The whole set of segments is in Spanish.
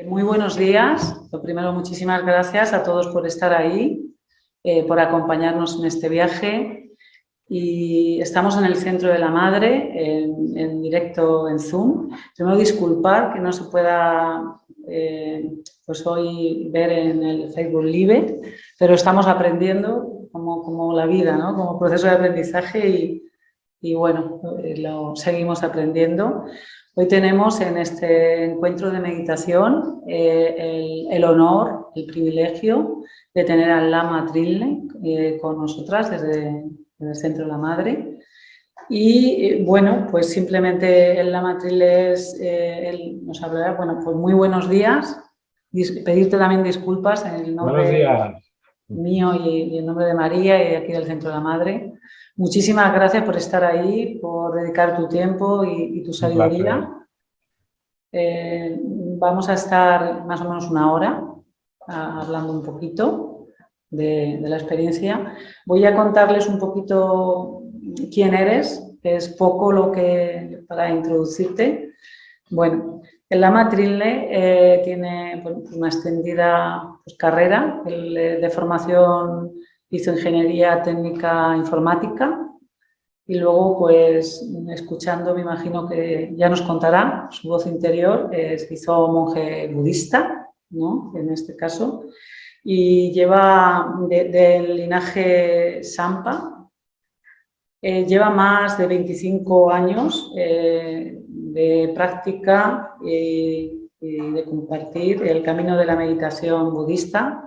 Muy buenos días. Lo primero, muchísimas gracias a todos por estar ahí, por acompañarnos en este viaje. Y estamos en el Centro de la Madre, en directo en Zoom. Primero, disculpar que no se pueda pues hoy ver en el Facebook Live, pero estamos aprendiendo como la vida, ¿no? Como proceso de aprendizaje y bueno, lo seguimos aprendiendo. Hoy tenemos en este encuentro de meditación el honor, el privilegio de tener al Lama Trilne con nosotras desde el Centro de la Madre. Y bueno, pues simplemente el Lama Trilne él nos hablará, bueno, pues muy buenos días, pedirte también disculpas en el nombre mío y en nombre de María y de aquí del Centro de la Madre. Muchísimas gracias por estar ahí, por dedicar tu tiempo y tu sabiduría. Vamos a estar más o menos una hora hablando un poquito de la experiencia. Voy a contarles un poquito quién eres, que es poco lo que para introducirte. Bueno, el Lama Trilne tiene una extendida carrera. Él, de formación hizo ingeniería técnica informática y luego, pues, escuchando, me imagino que ya nos contará su voz interior, se hizo monje budista, ¿no? En este caso, y lleva del linaje Sampa, lleva más de 25 años de práctica y de compartir el camino de la meditación budista.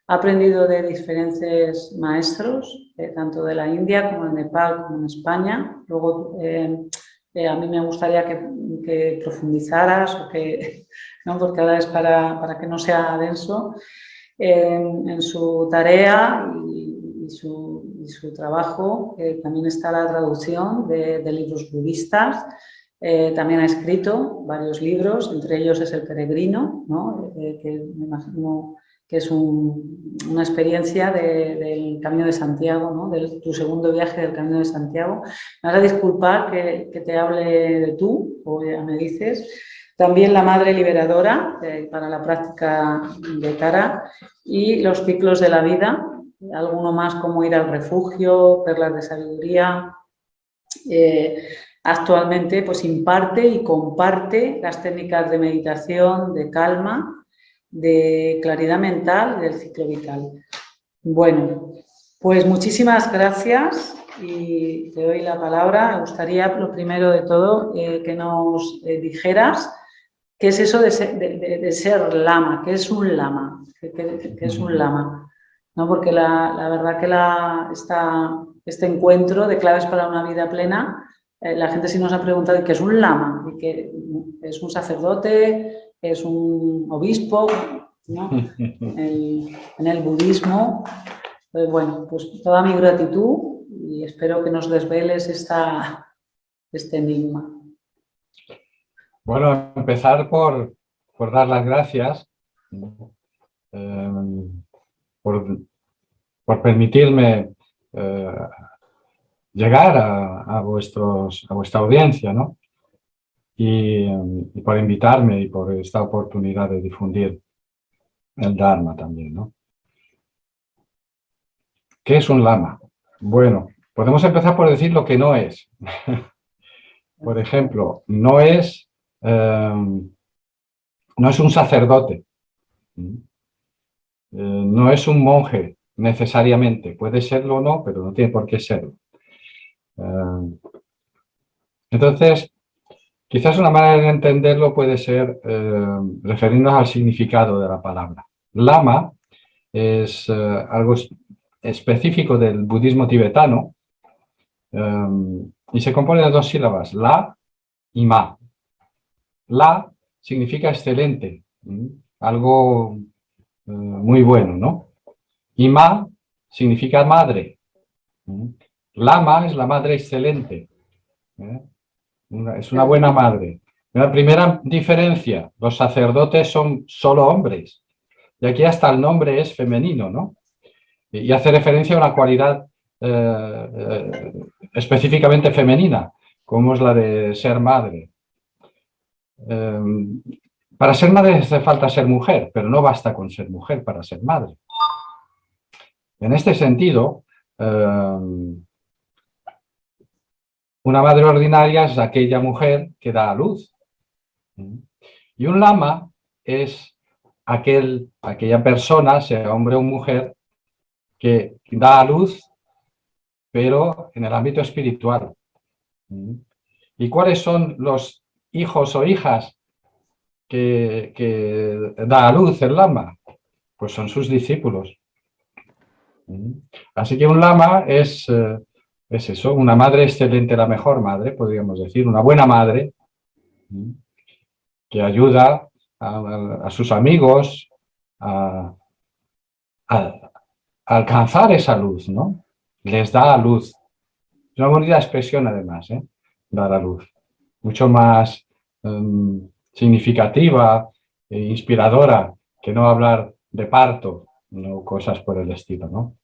Ha aprendido de diferentes maestros, tanto de la India como en Nepal como en España. Luego, a mí me gustaría que profundizaras, ¿no? Porque ahora es para que no sea denso, en su tarea y su trabajo. También está la traducción de libros budistas. También ha escrito varios libros, entre ellos es El Peregrino, ¿no? Que me imagino que es una experiencia del Camino de Santiago, ¿no? De tu segundo viaje del Camino de Santiago. Me vas a disculpar que te hable de tú, o ya me dices. También La Madre Liberadora, para la práctica de Tara, y Los Ciclos de la Vida, alguno más como Ir al Refugio, Perlas de Sabiduría. Actualmente, pues, imparte y comparte las técnicas de meditación, de calma, de claridad mental y del ciclo vital. Bueno, pues muchísimas gracias y te doy la palabra. Me gustaría, lo primero de todo, que nos dijeras qué es eso de ser lama, qué es un lama, qué es un lama, ¿no? Porque la verdad que este encuentro de claves para una vida plena, la gente sí nos ha preguntado qué es un lama, y que es un sacerdote, es un obispo, ¿no? En el budismo. Pues bueno, pues toda mi gratitud y espero que nos desveles este enigma. Bueno, empezar por dar las gracias por permitirme llegar a vuestra audiencia, ¿no? Y por invitarme y por esta oportunidad de difundir el Dharma también, ¿no? ¿Qué es un lama? Bueno, podemos empezar por decir lo que no es. Por ejemplo, no es un sacerdote, no es un monje necesariamente, puede serlo o no, pero no tiene por qué serlo. Entonces, quizás una manera de entenderlo puede ser referirnos al significado de la palabra. Lama es algo específico del budismo tibetano y se compone de dos sílabas, la y ma. La significa excelente, algo muy bueno, ¿no? Y ma significa madre. Lama es la madre excelente. Es una buena madre. La primera diferencia, los sacerdotes son solo hombres. Y aquí hasta el nombre es femenino, ¿no? Y hace referencia a una cualidad específicamente femenina, como es la de ser madre. Para ser madre hace falta ser mujer, pero no basta con ser mujer para ser madre. En este sentido, una madre ordinaria es aquella mujer que da a luz. Y un lama es aquella persona, sea hombre o mujer, que da a luz, pero en el ámbito espiritual. ¿Y cuáles son los hijos o hijas que da a luz el lama? Pues son sus discípulos. Así que un lama es eso, una madre excelente, la mejor madre, podríamos decir, una buena madre, que ayuda a sus amigos a alcanzar esa luz, ¿no? Les da a luz. Es una bonita expresión además, dar a luz. Mucho más significativa e inspiradora que no hablar de parto, no cosas por el estilo, ¿no?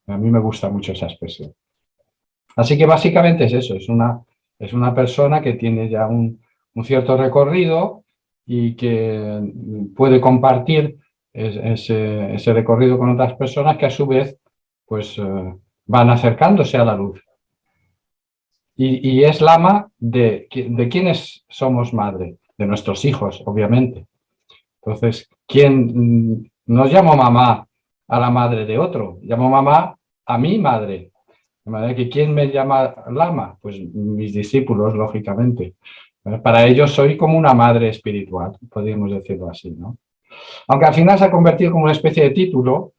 A mí me gusta mucho esa expresión. Así que básicamente es eso, es una persona que tiene ya un cierto recorrido y que puede compartir ese recorrido con otras personas que a su vez pues, van acercándose a la luz. Y es lama de quienes somos madre, de nuestros hijos, obviamente. Entonces, ¿quién no llamo mamá a la madre de otro? Llamo mamá a mi madre. De manera que ¿quién me llama lama? Pues mis discípulos, lógicamente. Para ellos soy como una madre espiritual, podríamos decirlo así, ¿no? Aunque al final se ha convertido como una especie de título,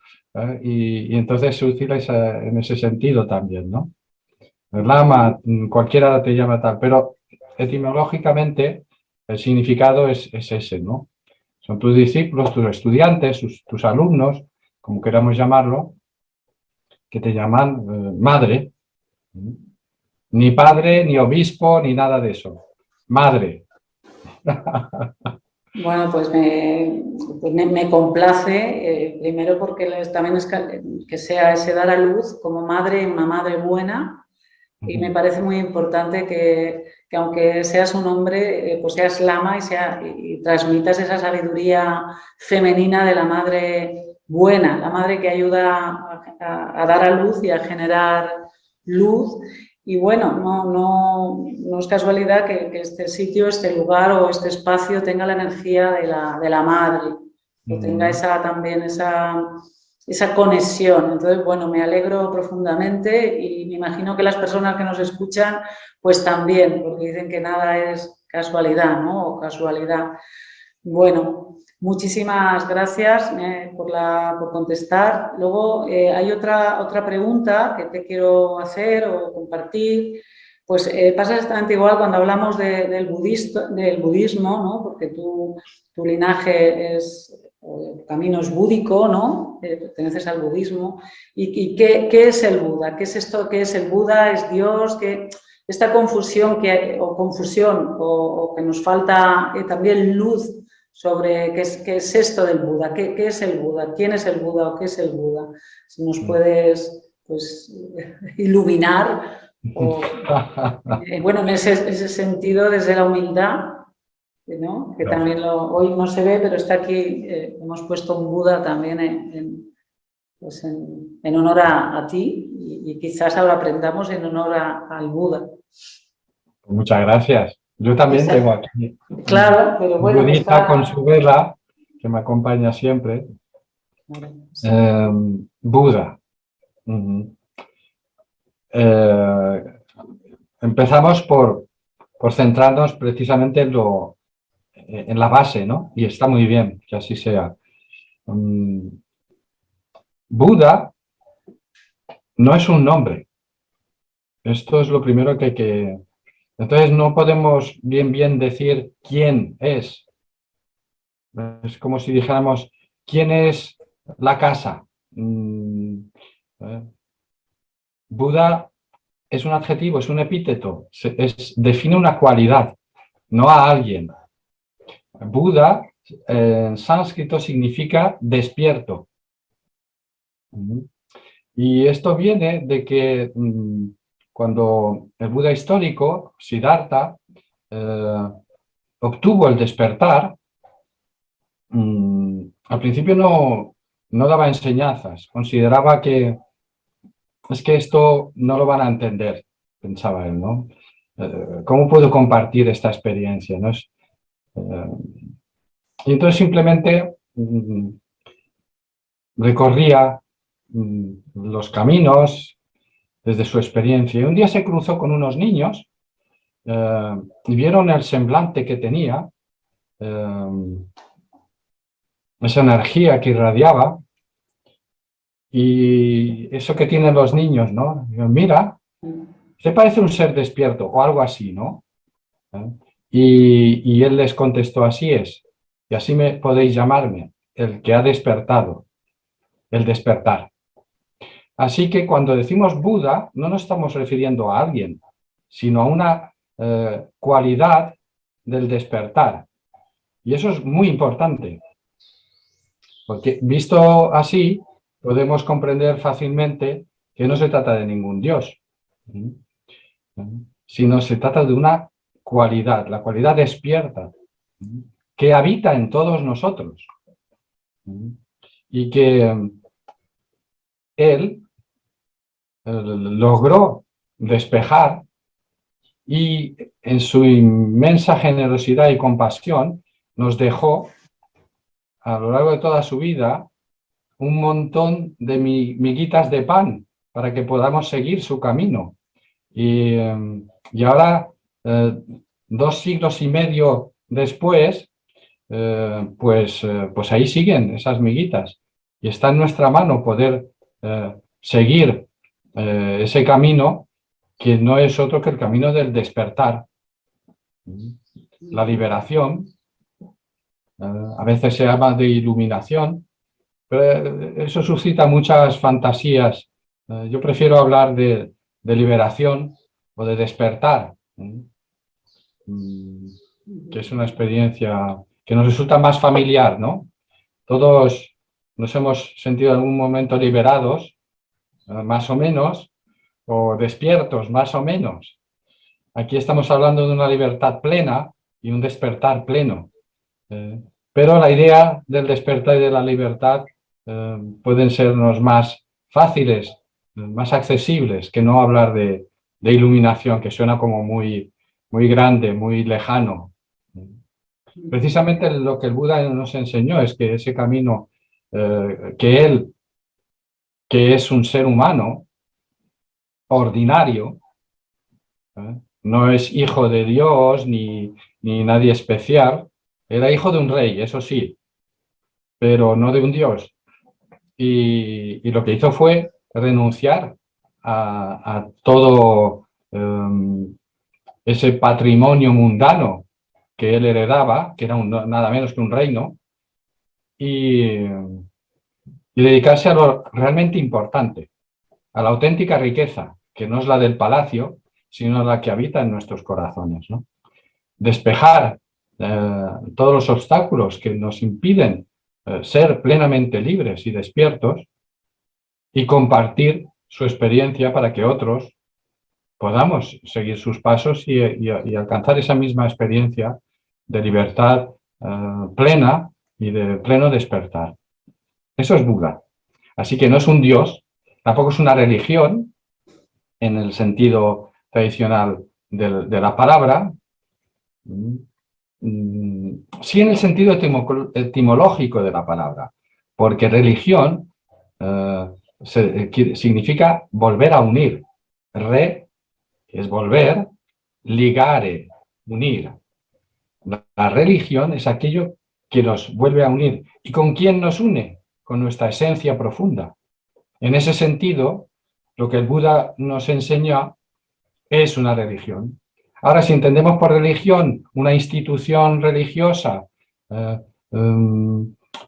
y entonces se utiliza en ese sentido también, ¿no? Lama, cualquiera te llama tal, pero etimológicamente el significado es ese, ¿no? Son tus discípulos, tus estudiantes, tus alumnos, como queramos llamarlo, que te llaman madre. Ni padre, ni obispo, ni nada de eso. Madre. Bueno, pues me complace, primero porque también es que sea ese dar a luz como madre, una madre buena, y me parece muy importante que aunque seas un hombre, pues seas lama y transmitas esa sabiduría femenina de la madre buena, la madre que ayuda a dar a luz y a generar luz. Y bueno, no es casualidad que este sitio, este lugar o este espacio tenga la energía de la madre, que tenga también esa conexión. Entonces, bueno, me alegro profundamente y me imagino que las personas que nos escuchan, pues también, porque dicen que nada es casualidad, ¿no? O casualidad. Bueno, muchísimas gracias por contestar. Luego hay otra pregunta que te quiero hacer o compartir. Pues pasa exactamente igual cuando hablamos del budismo, ¿no? Porque tu linaje el camino es búdico, ¿no? Perteneces al budismo. ¿Y qué es el Buda? ¿Qué es esto? ¿Qué es el Buda? ¿Es Dios? Esta confusión o que nos falta también luz sobre qué es esto del Buda, qué es el Buda, quién es el Buda o qué es el Buda. Si nos puedes pues, iluminar, bueno, en ese sentido, desde la humildad, ¿no? Que también hoy no se ve, pero está aquí, hemos puesto un Buda también en honor a ti y quizás ahora aprendamos en honor al Buda. Muchas gracias. Yo también tengo aquí claro, pero bueno, budista con su vela, que me acompaña siempre. Buda. Empezamos por centrarnos precisamente en la base, ¿no? Y está muy bien que así sea. Buda no es un nombre. Esto es lo primero que hay que... Entonces no podemos bien decir quién es. Es como si dijéramos, ¿quién es la casa? Buda es un adjetivo, es un epíteto, define una cualidad, no a alguien. Buda en sánscrito significa despierto. Y esto viene de que cuando el Buda histórico, Siddhartha, obtuvo el despertar, al principio no daba enseñanzas, consideraba que es que esto no lo van a entender, pensaba él, ¿no? ¿Cómo puedo compartir esta experiencia? ¿No? Y entonces simplemente recorría los caminos desde su experiencia. Y un día se cruzó con unos niños y vieron el semblante que tenía, esa energía que irradiaba y eso que tienen los niños, ¿no? Mira, se parece un ser despierto o algo así, ¿no? Y él les contestó, así es, y así me podéis llamarme, el que ha despertado, el despertar. Así que cuando decimos Buda, no nos estamos refiriendo a alguien, sino a una cualidad del despertar. Y eso es muy importante, porque visto así, podemos comprender fácilmente que no se trata de ningún Dios, sino se trata de una cualidad, la cualidad despierta, que habita en todos nosotros. Y que él logró despejar y en su inmensa generosidad y compasión nos dejó a lo largo de toda su vida un montón de miguitas de pan para que podamos seguir su camino. Y ahora, 2 siglos y medio después, pues ahí siguen esas miguitas. Y está en nuestra mano poder seguir ese camino que no es otro que el camino del despertar. La liberación, a veces se habla de iluminación, pero eso suscita muchas fantasías. Yo prefiero hablar de liberación o de despertar, que es una experiencia que nos resulta más familiar, ¿no? Todos nos hemos sentido en algún momento liberados, más o menos, o despiertos, más o menos. Aquí estamos hablando de una libertad plena y un despertar pleno. Pero la idea del despertar y de la libertad pueden sernos más fáciles, más accesibles, que no hablar de iluminación, que suena como muy, muy grande, muy lejano. Precisamente lo que el Buda nos enseñó es que ese camino que él, que es un ser humano ordinario, no es hijo de Dios ni nadie especial, era hijo de un rey, eso sí, pero no de un Dios. Y lo que hizo fue renunciar a todo ese patrimonio mundano que él heredaba, que era nada menos que un reino, y dedicarse a lo realmente importante, a la auténtica riqueza, que no es la del palacio, sino la que habita en nuestros corazones, ¿no? Despejar todos los obstáculos que nos impiden ser plenamente libres y despiertos y compartir su experiencia para que otros podamos seguir sus pasos y alcanzar esa misma experiencia de libertad plena y de pleno despertar. Eso es Buda. Así que no es un Dios, tampoco es una religión en el sentido tradicional de la palabra, sí en el sentido etimológico de la palabra, porque religión significa volver a unir. Re es volver, ligare, unir. La religión es aquello que nos vuelve a unir. ¿Y con quién nos une? Con nuestra esencia profunda. En ese sentido, lo que el Buda nos enseña es una religión. Ahora, si entendemos por religión una institución religiosa,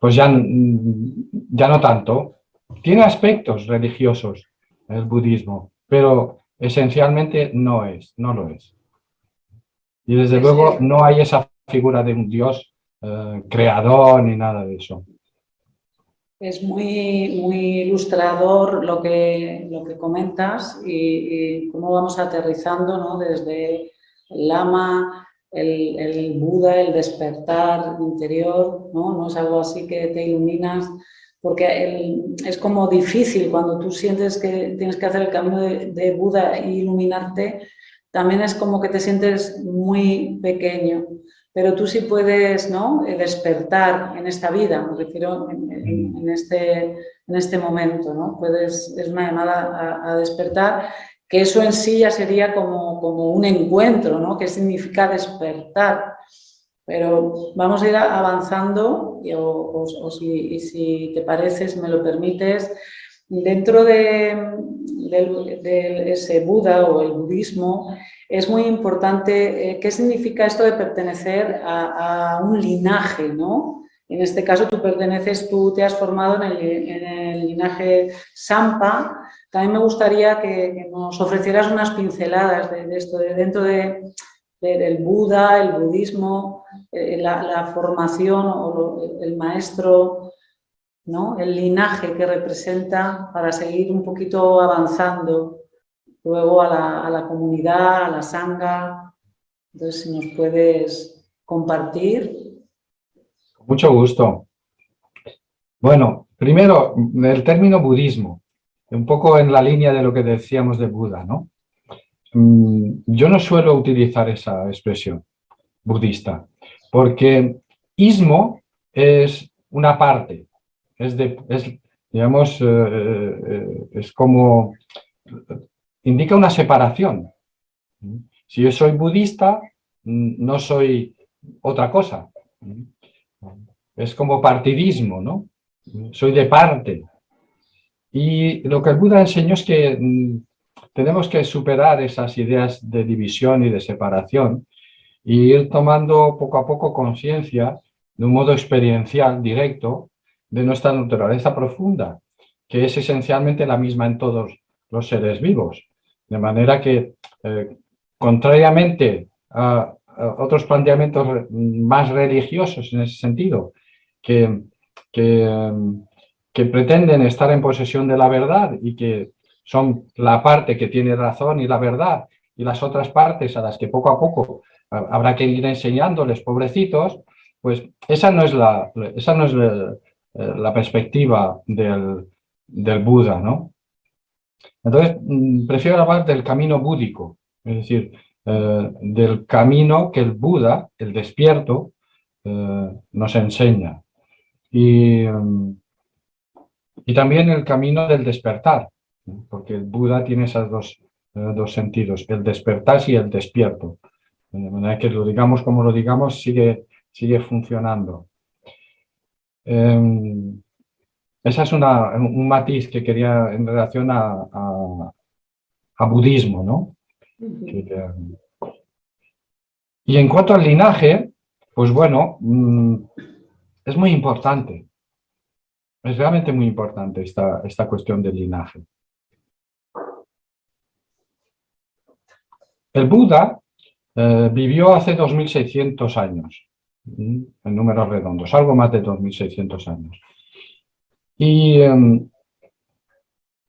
pues ya no tanto. Tiene aspectos religiosos el budismo, pero esencialmente no lo es. Y desde luego no hay esa figura de un Dios creador ni nada de eso. Es muy ilustrador lo que comentas y cómo vamos aterrizando, ¿no? Desde el Lama el Buda, el despertar interior, ¿no? No es algo así que te iluminas, porque es como difícil cuando tú sientes que tienes que hacer el camino de Buda e iluminarte, también es como que te sientes muy pequeño, pero tú sí puedes, ¿no? Despertar en esta vida, me refiero en este momento, ¿no? Es una llamada a despertar, que eso en sí ya sería como un encuentro, ¿no? ¿Qué significa despertar? Pero vamos a ir avanzando y si te parece, si me lo permites, dentro de ese Buda o el budismo es muy importante qué significa esto de pertenecer a un linaje, ¿no? En este caso tú te has formado en el linaje Sampa. También me gustaría que nos ofrecieras unas pinceladas de esto, dentro del Buda, el budismo, la formación o el maestro, ¿no? El linaje que representa para seguir un poquito avanzando luego a la comunidad, a la sangha. Entonces, si nos puedes compartir. Con mucho gusto. Bueno, primero, el término budismo, un poco en la línea de lo que decíamos de Buda, ¿no? Yo no suelo utilizar esa expresión budista, porque ismo es una parte, digamos, es como, indica una separación. Si yo soy budista, no soy otra cosa. Es como partidismo, ¿no? Soy de parte. Y lo que el Buda enseñó es que tenemos que superar esas ideas de división y de separación y ir tomando poco a poco conciencia de un modo experiencial, directo, de nuestra naturaleza profunda, que es esencialmente la misma en todos los seres vivos. De manera que, contrariamente a otros planteamientos más religiosos en ese sentido, que, que, que pretenden estar en posesión de la verdad y que son la parte que tiene razón y la verdad, y las otras partes a las que poco a poco habrá que ir enseñándoles, pobrecitos, pues esa no es la perspectiva del Buda, ¿no? Entonces, prefiero hablar del camino búdico, es decir, del camino que el Buda, el despierto, nos enseña. Y también el camino del despertar, ¿no? Porque el Buda tiene esos dos sentidos, el despertar y el despierto. De manera que lo digamos como lo digamos, sigue funcionando. Ese es un matiz que quería en relación a budismo, ¿no? Y en cuanto al linaje, pues bueno, es muy importante. Es realmente muy importante esta cuestión del linaje. El Buda vivió hace 2600 años, en números redondos, algo más de 2600 años. Y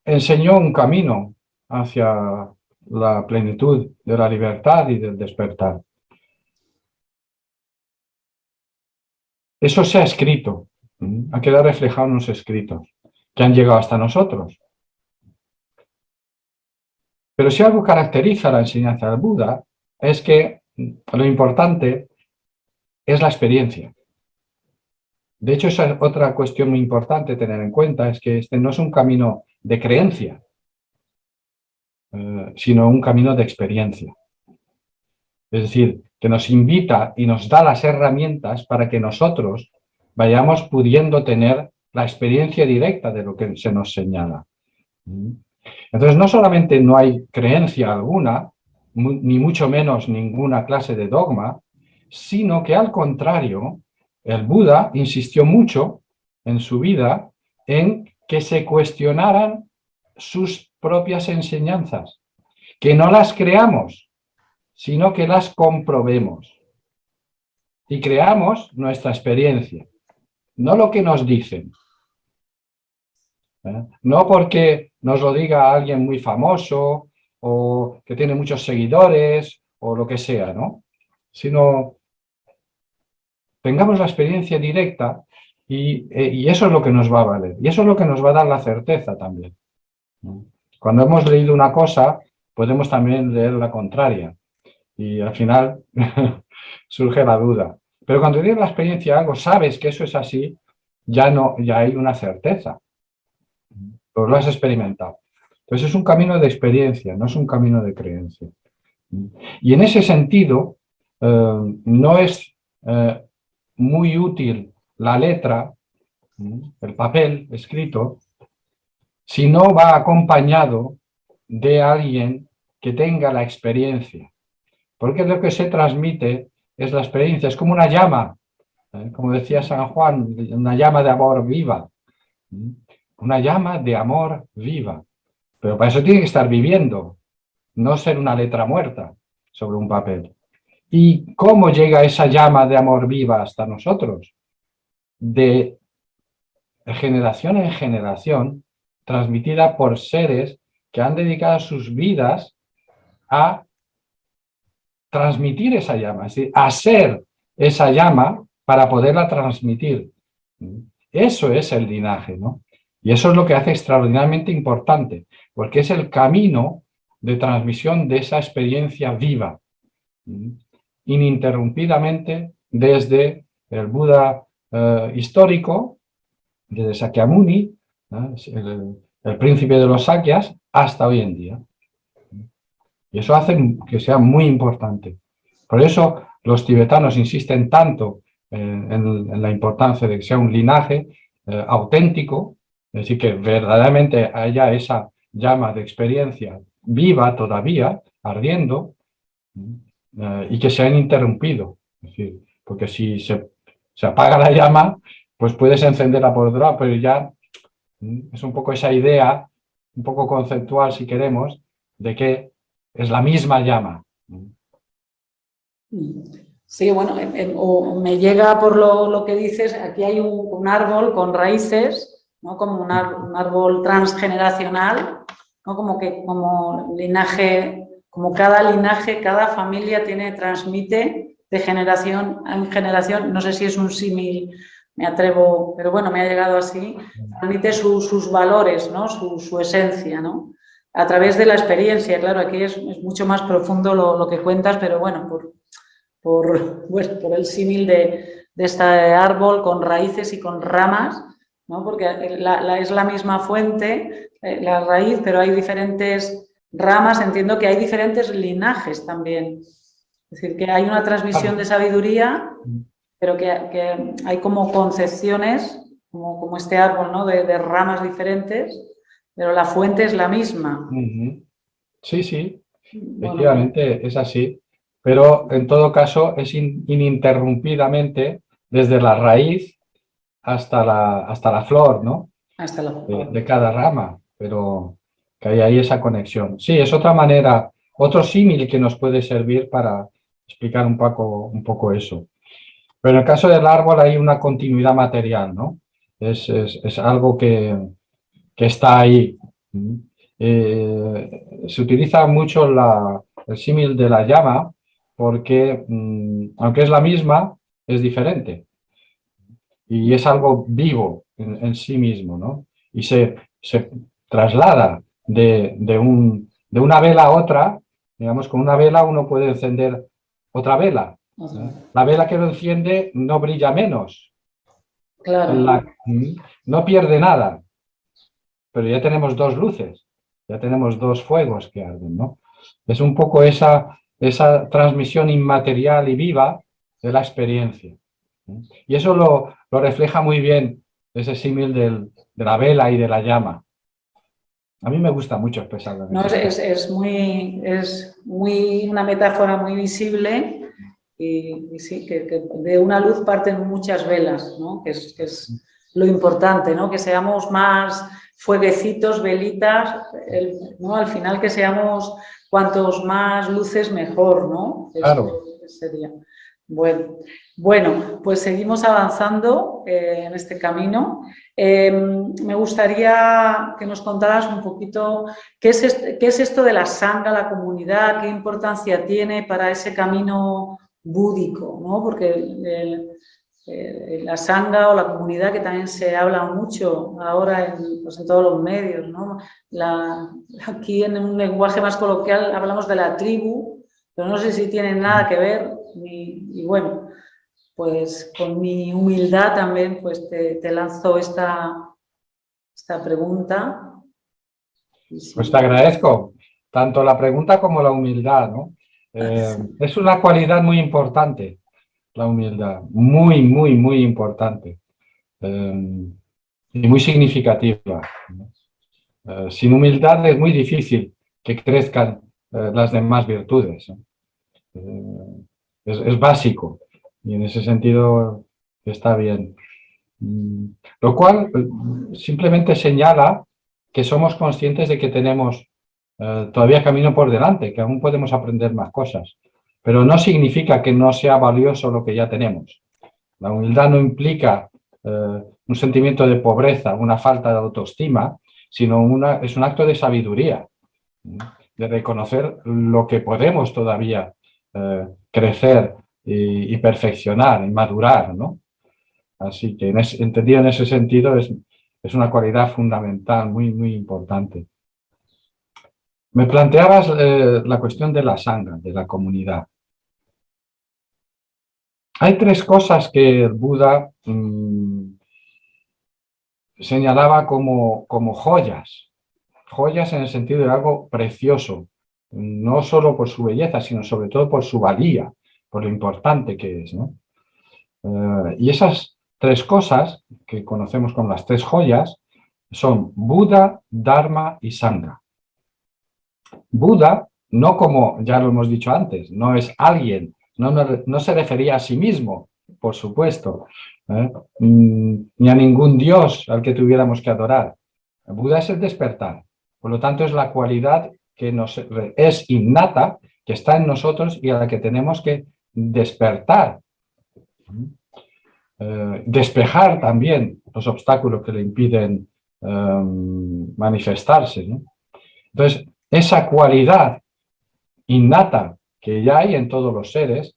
enseñó un camino hacia la plenitud de la libertad y del despertar. Eso se ha escrito, ha quedado reflejado en los escritos que han llegado hasta nosotros. Pero si algo caracteriza la enseñanza del Buda es que lo importante es la experiencia. De hecho, esa es otra cuestión muy importante tener en cuenta, es que este no es un camino de creencia, sino un camino de experiencia. Es decir, que nos invita y nos da las herramientas para que nosotros vayamos pudiendo tener la experiencia directa de lo que se nos señala. Entonces, no solamente no hay creencia alguna, ni mucho menos ninguna clase de dogma, sino que al contrario, el Buda insistió mucho en su vida en que se cuestionaran sus propias enseñanzas, que no las creamos, sino que las comprobemos y creamos nuestra experiencia, no lo que nos dicen. No porque nos lo diga alguien muy famoso o que tiene muchos seguidores o lo que sea, ¿no? sino tengamos la experiencia directa y eso es lo que nos va a valer. Y eso es lo que nos va a dar la certeza también. Cuando hemos leído una cosa, podemos también leer la contraria. Y al final surge la duda. Pero cuando tienes la experiencia de algo, sabes que eso es así, ya hay una certeza. Pues lo has experimentado. Entonces es un camino de experiencia, no es un camino de creencia. Y en ese sentido, no es muy útil la letra, el papel escrito, si no va acompañado de alguien que tenga la experiencia. Porque lo que se transmite es la experiencia, es como una llama, como decía San Juan, una llama de amor viva. Una llama de amor viva. Pero para eso tiene que estar viviendo, no ser una letra muerta sobre un papel. ¿Y cómo llega esa llama de amor viva hasta nosotros? De generación en generación, transmitida por seres que han dedicado sus vidas a transmitir esa llama, es decir, a ser esa llama para poderla transmitir. Eso es el linaje, ¿no? Y eso es lo que hace extraordinariamente importante, porque es el camino de transmisión de esa experiencia viva, ininterrumpidamente desde el Buda histórico, desde Sakyamuni, el príncipe de los Sakyas, hasta hoy en día. Y eso hace que sea muy importante. Por eso los tibetanos insisten tanto en la importancia de que sea un linaje auténtico, es decir, que verdaderamente haya esa llama de experiencia viva todavía, ardiendo, y que sea ininterrumpido. Es decir, porque si se apaga la llama, pues puedes encenderla por otro lado, pero ya es un poco esa idea, un poco conceptual si queremos, de que es la misma llama. Sí, bueno, o me llega por lo que dices, aquí hay un árbol con raíces, ¿no? Como un árbol transgeneracional, ¿no? Como linaje, como cada linaje, cada familia transmite de generación en generación, no sé si es un símil, me atrevo, pero bueno, me ha llegado así, transmite sus valores, ¿no? Su esencia, ¿no? A través de la experiencia, claro, aquí es mucho más profundo lo que cuentas, pero bueno, por el símil de este árbol con raíces y con ramas, ¿no? Porque es la misma fuente, la raíz, pero hay diferentes ramas, entiendo que hay diferentes linajes también. Es decir, que hay una transmisión de sabiduría, pero que hay como concepciones, como este árbol, ¿no? de ramas diferentes, pero la fuente es la misma. Sí, sí, efectivamente es así. Pero en todo caso es ininterrumpidamente desde la raíz hasta la flor, ¿no? Hasta la flor. De cada rama, pero que hay ahí esa conexión. Sí, es otra manera, otro símil que nos puede servir para explicar un poco eso. Pero en el caso del árbol hay una continuidad material, ¿no? Es algo que está ahí. Se utiliza mucho el símil de la llama porque, aunque es la misma, es diferente. Y es algo vivo en sí mismo, ¿no? Y se traslada de una vela a otra. Digamos, con una vela uno puede encender otra vela. La vela que lo enciende no brilla menos. Claro. No pierde nada. Pero ya tenemos dos luces, ya tenemos dos fuegos que arden, ¿no? Es un poco esa transmisión inmaterial y viva de la experiencia. Y eso lo refleja muy bien ese símil de la vela y de la llama. A mí me gusta mucho expresarlo. No, es muy una metáfora muy visible y sí, que de una luz parten muchas velas, ¿no? Que es lo importante, ¿no? Que seamos más fueguecitos, velitas, ¿no? Al final que seamos cuantos más luces mejor, ¿no? Claro. Sería. Bueno, pues seguimos avanzando en este camino. Me gustaría que nos contaras un poquito qué es esto de la sangha, la comunidad, qué importancia tiene para ese camino búdico, ¿no? Porque la sangha o la comunidad, que también se habla mucho ahora pues en todos los medios, ¿no? Aquí en un lenguaje más coloquial hablamos de la tribu, pero no sé si tiene nada que ver, y bueno, pues con mi humildad también pues te lanzo esta pregunta. Pues te agradezco tanto la pregunta como la humildad, ¿no? Es una cualidad muy importante, la humildad, muy, muy, muy importante y muy significativa, ¿no? Sin humildad es muy difícil que crezcan las demás virtudes, ¿no? Es básico y en ese sentido está bien. Lo cual simplemente señala que somos conscientes de que tenemos todavía camino por delante, que aún podemos aprender más cosas, pero no significa que no sea valioso lo que ya tenemos. La humildad no implica un sentimiento de pobreza, una falta de autoestima, sino es un acto de sabiduría, de reconocer lo que podemos todavía crecer y perfeccionar y madurar, ¿no? Así que entendido en ese sentido es una cualidad fundamental, muy, muy importante. Me planteabas la cuestión de la sangha, de la comunidad. Hay tres cosas que el Buda señalaba como joyas. Joyas en el sentido de algo precioso, no solo por su belleza, sino sobre todo por su valía, por lo importante que es, ¿no? Y esas tres cosas que conocemos como las tres joyas son Buda, Dharma y Sangha. Buda, no como ya lo hemos dicho antes, no es alguien, no se refería a sí mismo, por supuesto, ni a ningún dios al que tuviéramos que adorar. Buda es el despertar, por lo tanto es la cualidad que es innata, que está en nosotros y a la que tenemos que despertar. Despejar también los obstáculos que le impiden manifestarse, ¿no? Entonces, esa cualidad innata que ya hay en todos los seres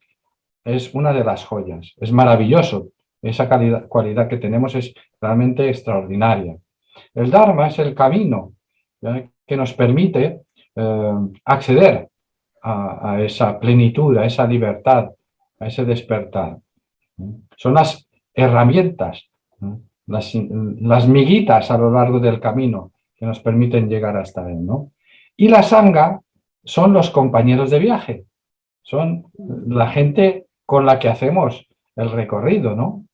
es una de las joyas. Es maravilloso. Esa cualidad que tenemos es realmente extraordinaria. El Dharma es el camino, ¿ya?, que nos permite acceder a esa plenitud, a esa libertad, a ese despertar. Son las herramientas, las miguitas a lo largo del camino que nos permiten llegar hasta él, ¿no? Y la sangha son los compañeros de viaje, son la gente con la que hacemos el recorrido, ¿no?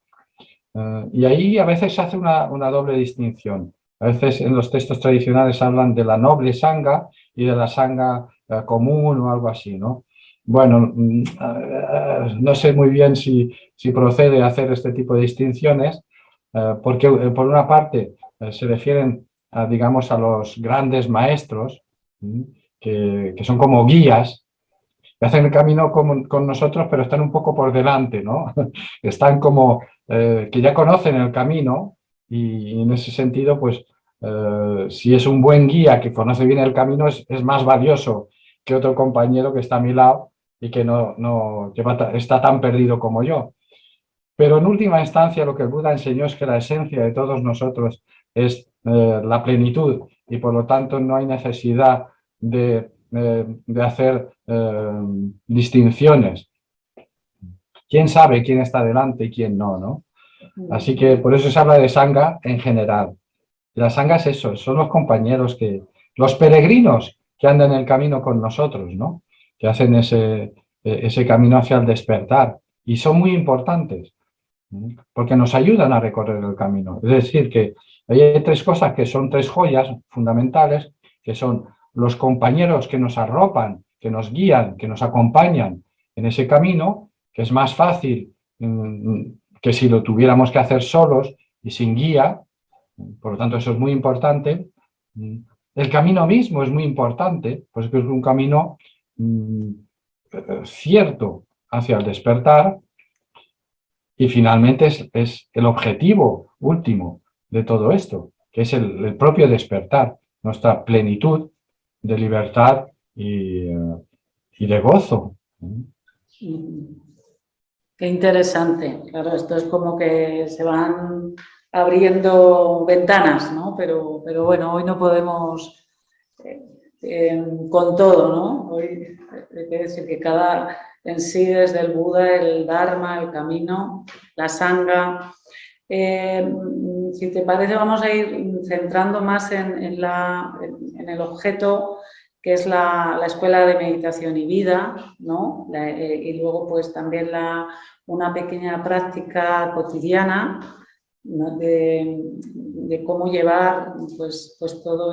Y ahí a veces se hace una doble distinción. A veces en los textos tradicionales hablan de la noble sangha y de la sangha común o algo así, ¿no? Bueno, no sé muy bien si procede a hacer este tipo de distinciones, porque por una parte se refieren digamos, a los grandes maestros, que son como guías, que hacen el camino con nosotros, pero están un poco por delante, ¿no? Están como que ya conocen el camino y en ese sentido, pues, si es un buen guía que conoce bien el camino, es más valioso que otro compañero que está a mi lado y que está tan perdido como yo. Pero en última instancia lo que el Buda enseñó es que la esencia de todos nosotros es la plenitud y por lo tanto no hay necesidad de hacer distinciones. ¿Quién sabe quién está delante y quién no, ¿no? Así que por eso se habla de sangha en general. Y la sangha es eso, son los compañeros los peregrinos que andan en el camino con nosotros, ¿no? Que hacen ese camino hacia el despertar y son muy importantes, porque nos ayudan a recorrer el camino. Es decir, que hay tres cosas que son tres joyas fundamentales, que son los compañeros que nos arropan, que nos guían, que nos acompañan en ese camino, que es más fácil que si lo tuviéramos que hacer solos y sin guía. Por lo tanto, eso es muy importante. El camino mismo es muy importante, pues es un camino cierto hacia el despertar. Y finalmente es el objetivo último de todo esto, que es el propio despertar, nuestra plenitud de libertad y de gozo. Qué interesante. Claro, esto es como que se van abriendo ventanas, ¿no? Pero bueno, hoy no podemos con todo, ¿no? Hoy hay que decir que cada en sí, desde el Buda, el Dharma, el camino, la Sangha. Si te parece, vamos a ir centrando más en el objeto que es la escuela de meditación y vida, ¿no? Y luego pues también una pequeña práctica cotidiana, ¿no? de cómo llevar pues todo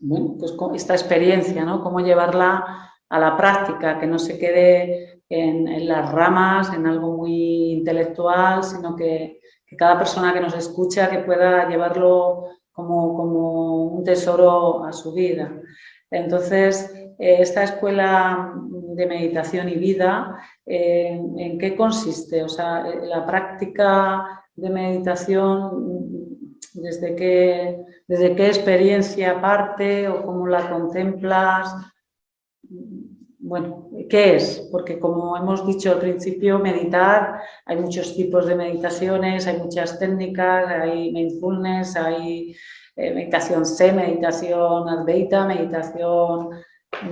bueno, pues esta experiencia, ¿no? Cómo llevarla a la práctica, que no se quede en las ramas, en algo muy intelectual, sino que cada persona que nos escucha que pueda llevarlo como un tesoro a su vida. Entonces, esta escuela de meditación y vida, ¿en qué consiste? O sea, la práctica de meditación, ¿desde qué experiencia parte o cómo la contemplas? Bueno, ¿qué es? Porque como hemos dicho al principio, meditar, hay muchos tipos de meditaciones, hay muchas técnicas, hay mindfulness, hay meditación Zen, meditación Advaita, meditación...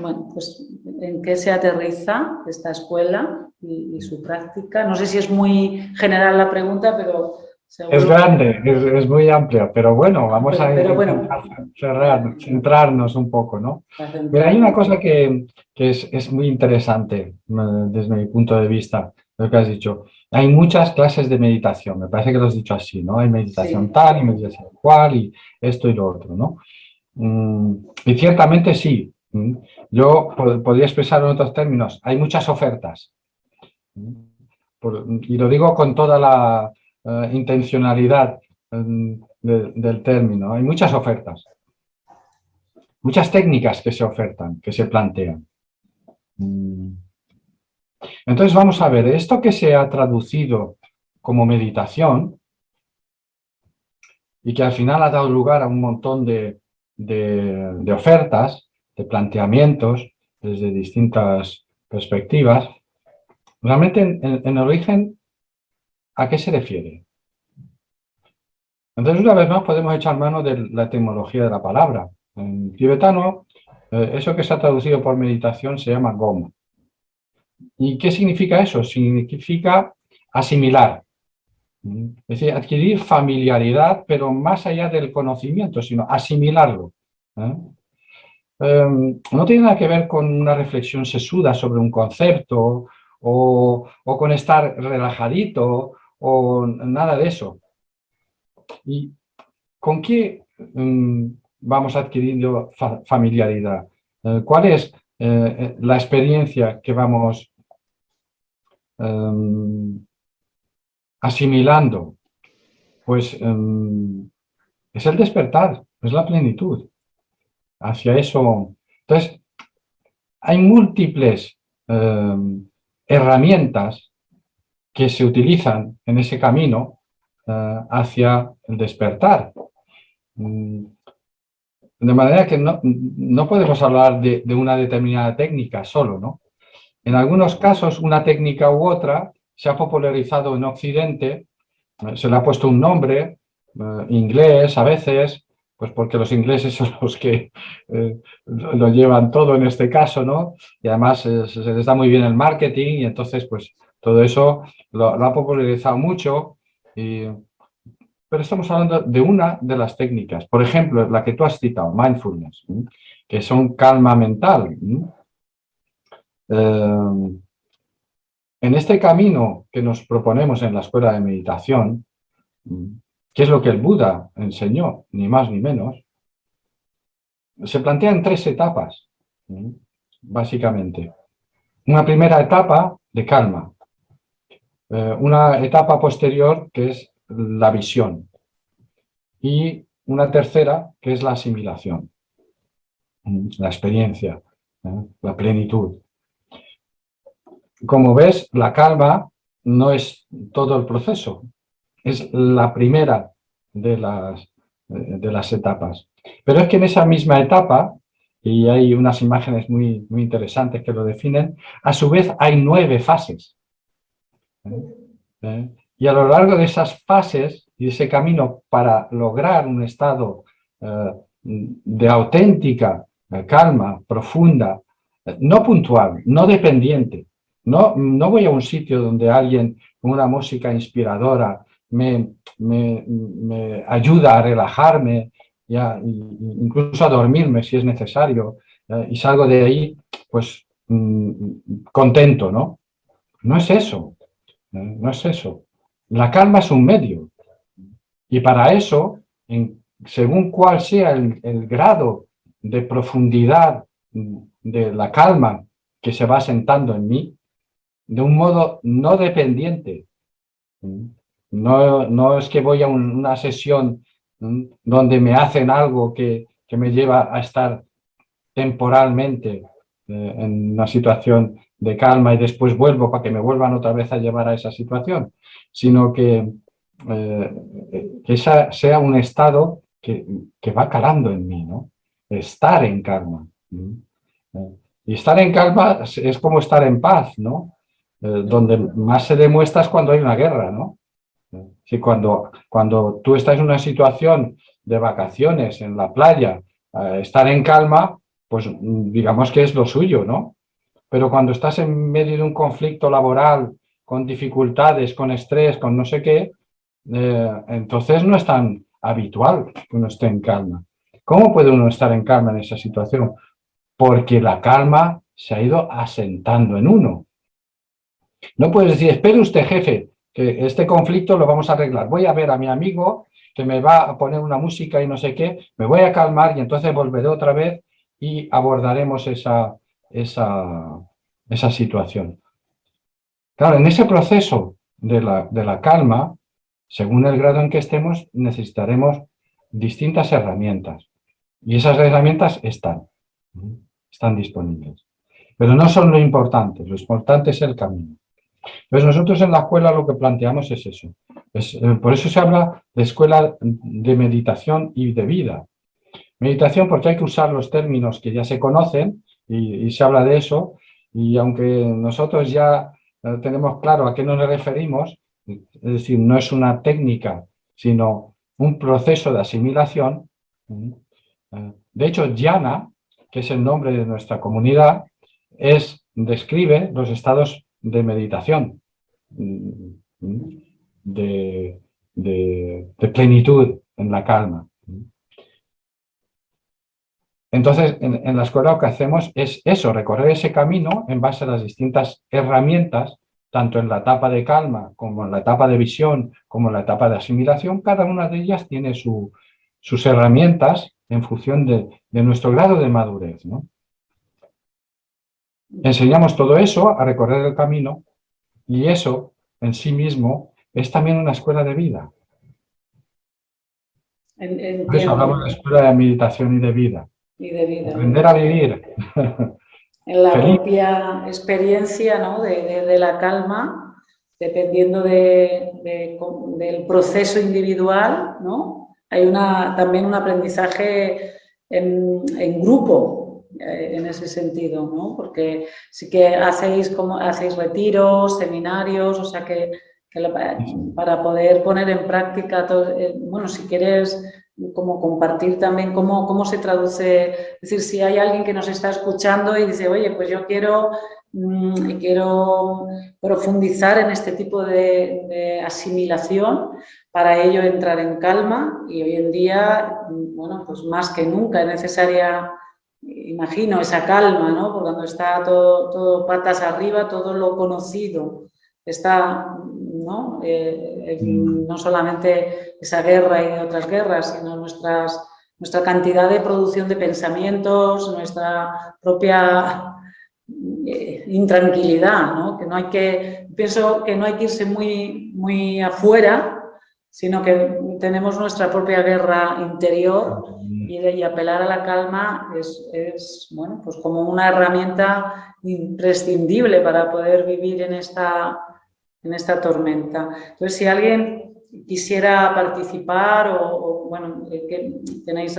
Bueno, pues ¿en qué se aterriza esta escuela y su práctica? No sé si es muy general la pregunta, pero seguro... Es grande, es muy amplia, pero bueno, vamos a Pero intentar centrarnos un poco, ¿no? Mira, hay centrar. una cosa que es muy interesante desde mi punto de vista, lo que has dicho. Hay muchas clases de meditación, me parece que lo has dicho así, ¿no? Hay meditación Sí, tal y meditación cual y esto y lo otro, ¿no? Y ciertamente sí. Yo podría expresar en otros términos, hay muchas ofertas. Y lo digo con toda la intencionalidad del término. Hay muchas ofertas, muchas técnicas que se ofertan, que se plantean. Entonces vamos a ver, esto que se ha traducido como meditación y que al final ha dado lugar a un montón de ofertas, de planteamientos desde distintas perspectivas, realmente en origen, ¿a qué se refiere? Entonces, una vez más, podemos echar mano de la etimología de la palabra. En tibetano, eso que se ha traducido por meditación se llama Gom. ¿Y qué significa eso? Significa asimilar. Es decir, adquirir familiaridad, pero más allá del conocimiento, sino asimilarlo. ¿Eh? No tiene nada que ver con una reflexión sesuda sobre un concepto o con estar relajadito o nada de eso. ¿Y con qué vamos adquiriendo familiaridad? ¿Cuál es la experiencia que vamos asimilando? Pues es el despertar, es la plenitud. Hacia eso. Entonces, hay múltiples herramientas que se utilizan en ese camino hacia el despertar. De manera que no podemos hablar de una determinada técnica solo, ¿no? En algunos casos, una técnica u otra se ha popularizado en Occidente, se le ha puesto un nombre, inglés a veces, pues porque los ingleses son los que lo llevan todo en este caso, ¿no? Y además se les da muy bien el marketing y entonces, pues todo eso lo ha popularizado mucho. Pero estamos hablando de una de las técnicas, por ejemplo, la que tú has citado, mindfulness, que son calma mental. En este camino que nos proponemos en la escuela de meditación, que es lo que el Buda enseñó, ni más ni menos, se plantean tres etapas, básicamente. Una primera etapa de calma, una etapa posterior que es la visión y una tercera que es la asimilación, la experiencia, la plenitud. Como ves, la calma no es todo el proceso, es la primera de las etapas. Pero es que en esa misma etapa y hay unas imágenes muy, muy interesantes que lo definen. A su vez hay 9 fases. Y a lo largo de esas fases y ese camino para lograr un estado de auténtica calma, profunda, no puntual, no dependiente. No voy a un sitio donde alguien con una música inspiradora me ayuda a relajarme, incluso a dormirme si es necesario, y salgo de ahí pues contento, ¿no? No es eso, no es eso. La calma es un medio y para eso, según cuál sea el grado de profundidad de la calma que se va asentando en mí, de un modo no dependiente. No es que voy a una sesión donde me hacen algo que me lleva a estar temporalmente en una situación de calma y después vuelvo para que me vuelvan otra vez a llevar a esa situación, sino que esa sea un estado que va calando en mí, ¿no? Estar en calma. Y estar en calma es como estar en paz, ¿no? Donde más se demuestra es cuando hay una guerra, ¿no? Si cuando tú estás en una situación de vacaciones en la playa, estar en calma, pues digamos que es lo suyo, ¿no? Pero cuando estás en medio de un conflicto laboral, con dificultades, con estrés, con no sé qué, entonces no es tan habitual que uno esté en calma. ¿Cómo puede uno estar en calma en esa situación? Porque la calma se ha ido asentando en uno. No puedes decir, espere usted, jefe, que este conflicto lo vamos a arreglar. Voy a ver a mi amigo que me va a poner una música y no sé qué, me voy a calmar y entonces volveré otra vez y abordaremos esa situación. Claro, en ese proceso de la calma, según el grado en que estemos, necesitaremos distintas herramientas. Y esas herramientas están disponibles. Pero no son lo importante es el camino. Pues nosotros en la escuela lo que planteamos es eso. Por eso se habla de escuela de meditación y de vida. Meditación porque hay que usar los términos que ya se conocen y se habla de eso. Y aunque nosotros ya tenemos claro a qué nos referimos, es decir, no es una técnica, sino un proceso de asimilación. De hecho, Dhyana, que es el nombre de nuestra comunidad, describe los estados de meditación, de plenitud en la calma. Entonces, en la escuela lo que hacemos es eso, recorrer ese camino en base a las distintas herramientas, tanto en la etapa de calma como en la etapa de visión, como en la etapa de asimilación. Cada una de ellas tiene sus herramientas en función de nuestro grado de madurez, ¿no? Enseñamos todo eso a recorrer el camino y eso en sí mismo es también una escuela de vida. Por eso hablamos de escuela de meditación y de vida. Y de vida. Aprender a vivir. En la propia experiencia, ¿no? de la calma, dependiendo del proceso individual, ¿no? Hay también un aprendizaje en grupo, en ese sentido, ¿no? Porque sí que hacéis retiros, seminarios, o sea que para poder poner en práctica todo, bueno, si quieres como compartir también cómo se traduce, es decir, si hay alguien que nos está escuchando y dice, oye, pues yo quiero profundizar en este tipo de asimilación, para ello entrar en calma y hoy en día, bueno, pues más que nunca es necesaria, imagino, esa calma, ¿no? Porque cuando está todo patas arriba, todo lo conocido está, ¿no? No solamente esa guerra y otras guerras, sino nuestra cantidad de producción de pensamientos, nuestra propia intranquilidad, ¿no? Pienso que no hay que irse muy afuera, sino que tenemos nuestra propia guerra interior y apelar a la calma es bueno, pues como una herramienta imprescindible para poder vivir en esta tormenta. Entonces, si alguien quisiera participar o bueno,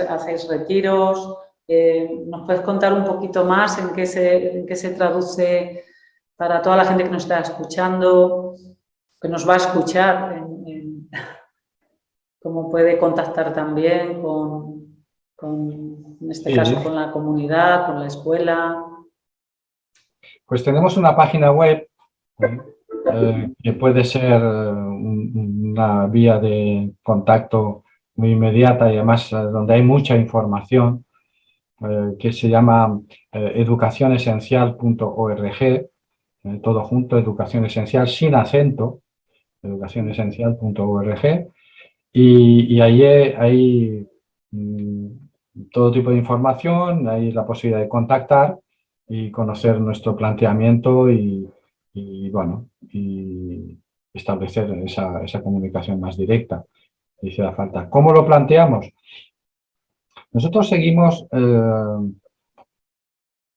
hacéis retiros ¿Nos puedes contar un poquito más en qué se traduce para toda la gente que nos está escuchando, que nos va a escuchar, cómo puede contactar también en este caso, Sí, con la comunidad, con la escuela? pues tenemos una página web que puede ser una vía de contacto muy inmediata y además donde hay mucha información, que se llama educacionesencial.org, todo junto, educación esencial sin acento, educacionesencial.org, y ahí hay todo tipo de información, hay la posibilidad de contactar y conocer nuestro planteamiento bueno, y establecer esa comunicación más directa si hiciera falta. ¿Cómo lo planteamos? Nosotros seguimos,